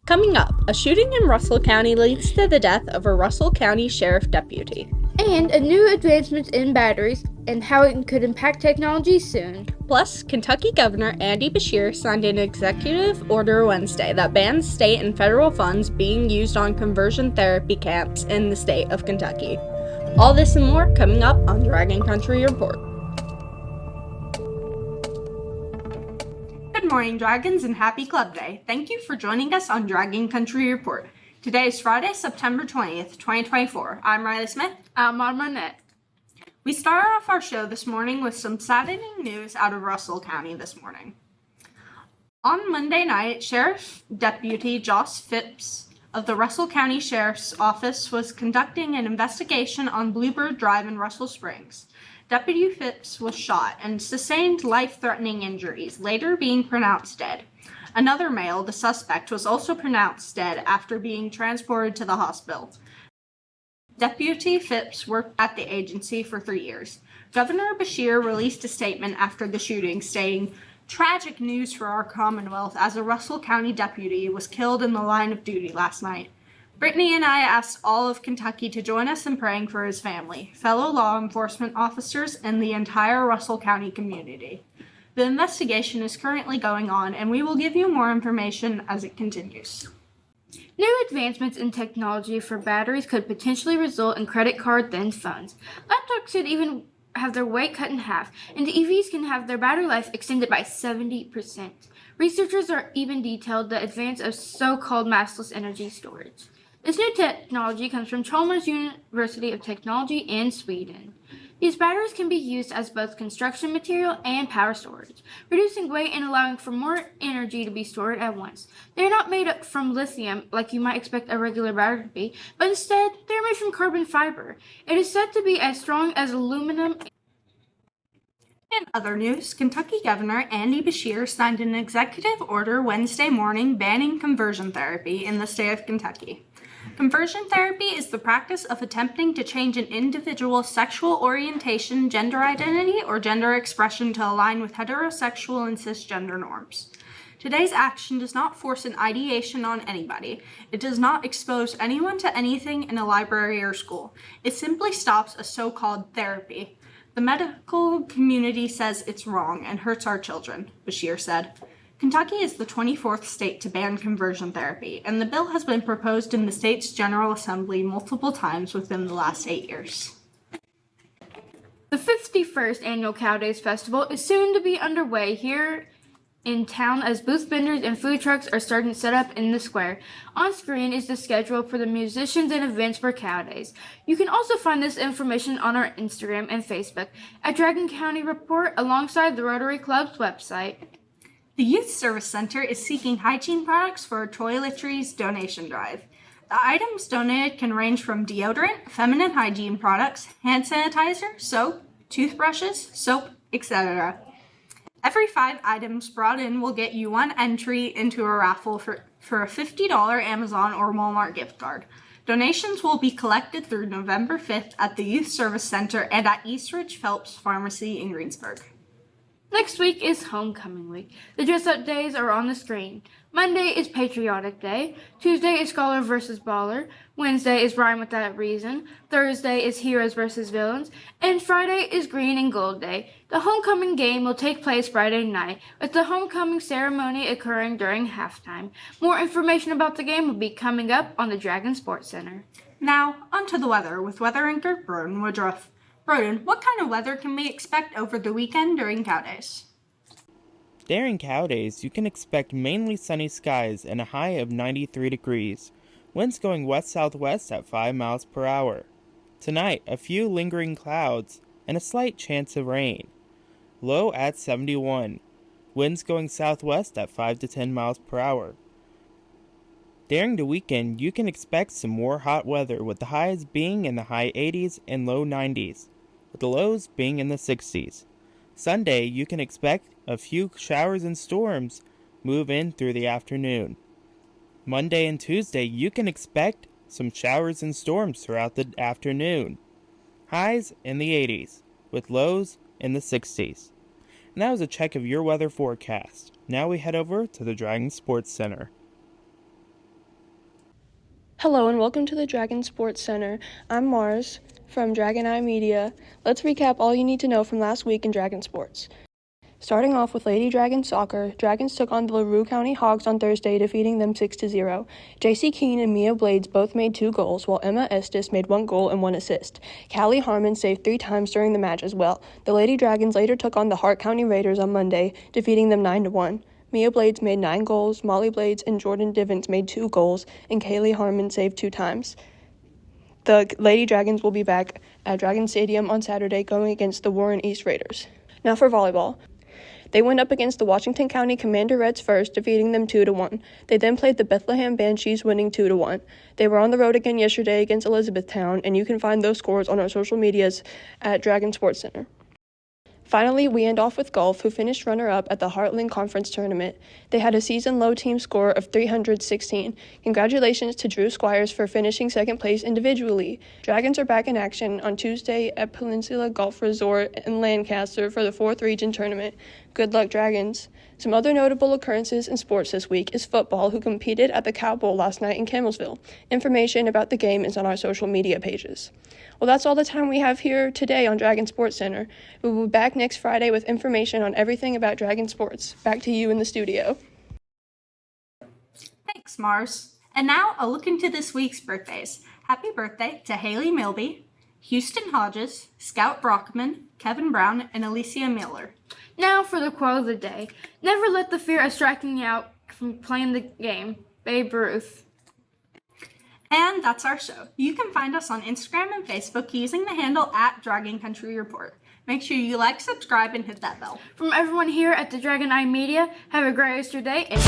Coming up, a shooting in Russell County leads to the death of a Russell County Sheriff deputy. And a new advancement in batteries and how it could impact technology soon. Plus, Kentucky Governor Andy Beshear signed an executive order Wednesday that bans state and federal funds being used on conversion therapy camps in the state of Kentucky. All this and more coming up on Dragon Country Report. Good morning, Dragons, and happy Club Day. Thank you for joining us on Dragon Country Report. Today is Friday, September 20th, 2024. I'm Riley Smith. I'm on Monette. We start off our show this morning with some saddening news out of Russell County this morning. On Monday night, Sheriff Deputy Joss Phipps of the Russell County Sheriff's Office was conducting an investigation on Bluebird Drive in Russell Springs. Deputy Phipps was shot and sustained life-threatening injuries, later being pronounced dead. Another male, the suspect, was also pronounced dead after being transported to the hospital. Deputy Phipps worked at the agency for 3 years. Governor Beshear released a statement after the shooting, stating, "Tragic news for our Commonwealth as a Russell County deputy was killed in the line of duty last night. Brittany and I asked all of Kentucky to join us in praying for his family, fellow law enforcement officers, and the entire Russell County community. The investigation is currently going on, and we will give you more information as it continues." New advancements in technology for batteries could potentially result in credit card-thin phones. Laptops could even have their weight cut in half, and EVs can have their battery life extended by 70%. Researchers are even detailed the advance of so-called massless energy storage. This new technology comes from Chalmers University of Technology in Sweden. These batteries can be used as both construction material and power storage, reducing weight and allowing for more energy to be stored at once. They are not made from lithium like you might expect a regular battery to be, but instead they are made from carbon fiber. It is said to be as strong as aluminum. In other news, Kentucky Governor Andy Beshear signed an executive order Wednesday morning banning conversion therapy in the state of Kentucky. Conversion therapy is the practice of attempting to change an individual's sexual orientation, gender identity, or gender expression to align with heterosexual and cisgender norms. Today's action does not force an ideation on anybody. It does not expose anyone to anything in a library or school. It simply stops a so-called therapy. The medical community says it's wrong and hurts our children, Beshear said. Kentucky is the 24th state to ban conversion therapy, and the bill has been proposed in the state's General Assembly multiple times within the last 8 years. The 51st Annual Cow Days Festival is soon to be underway here in town as booth vendors and food trucks are starting to set up in the square. On screen is the schedule for the musicians and events for Cow Days. You can also find this information on our Instagram and Facebook at Dragon County Report alongside the Rotary Club's website. The Youth Service Center is seeking hygiene products for a toiletries donation drive. The items donated can range from deodorant, feminine hygiene products, hand sanitizer, soap, toothbrushes, soap, etc. Every 5 items brought in will get you 1 entry into a raffle for a $50 Amazon or Walmart gift card. Donations will be collected through November 5th at the Youth Service Center and at Eastridge Phelps Pharmacy in Greensburg. Next week is Homecoming Week. The dress-up days are on the screen. Monday is Patriotic Day. Tuesday is Scholar vs. Baller. Wednesday is Rhyme Without Reason. Thursday is Heroes vs. Villains. And Friday is Green and Gold Day. The homecoming game will take place Friday night, with the homecoming ceremony occurring during halftime. More information about the game will be coming up on the Dragon Sports Center. Now, onto the weather with weather anchor Broden Woodruff. Broden, what kind of weather can we expect over the weekend during Cow Days? During Cow Days, you can expect mainly sunny skies and a high of 93 degrees. Winds going west-southwest at 5 miles per hour. Tonight, a few lingering clouds and a slight chance of rain. Low at 71. Winds going southwest at 5 to 10 miles per hour. During the weekend, you can expect some more hot weather with the highs being in the high 80s and low 90s, with the lows being in the 60s. Sunday, you can expect a few showers and storms move in through the afternoon. Monday and Tuesday, you can expect some showers and storms throughout the afternoon. Highs in the 80s, with lows in the 60s. And that was a check of your weather forecast. Now we head over to the Dragon Sports Center. Hello and welcome to the Dragon Sports Center. I'm Mars from Dragon Eye Media. Let's recap all you need to know from last week in Dragon Sports. Starting off with Lady Dragon Soccer, Dragons took on the LaRue County Hogs on Thursday, defeating them 6-0. JC Keene and Mia Blades both made 2 goals, while Emma Estes made 1 goal and 1 assist. Callie Harmon saved 3 times during the match as well. The Lady Dragons later took on the Hart County Raiders on Monday, defeating them 9-1. Mia Blades made 9 goals, Molly Blades and Jordan Divens made 2 goals, and Kaylee Harmon saved 2 times. The Lady Dragons will be back at Dragon Stadium on Saturday going against the Warren East Raiders. Now for volleyball. They went up against the Washington County Commander Reds first, defeating them 2-1. They then played the Bethlehem Banshees, winning 2-1. They were on the road again yesterday against Elizabethtown, and you can find those scores on our social medias at Dragon Sports Center. Finally, we end off with golf, who finished runner-up at the Heartland Conference Tournament. They had a season-low team score of 316. Congratulations to Drew Squires for finishing second place individually. Dragons are back in action on Tuesday at Peninsula Golf Resort in Lancaster for the 4th Region Tournament. Good luck, Dragons. Some other notable occurrences in sports this week is football, who competed at the Cow Bowl last night in Campbellsville. Information about the game is on our social media pages. Well, that's all the time we have here today on Dragon Sports Center. We will be back next Friday with information on everything about Dragon Sports. Back to you in the studio. Thanks, Mars. And now a look into this week's birthdays. Happy birthday to Haley Milby, Houston Hodges, Scout Brockman, Kevin Brown, and Alicia Miller. Now for the quote of the day. Never let the fear of striking out from playing the game. Babe Ruth. And that's our show. You can find us on Instagram and Facebook using the handle @Dragon Country Report. Make sure you like, subscribe, and hit that bell. From everyone here at the Dragon Eye Media, have a great rest of your day and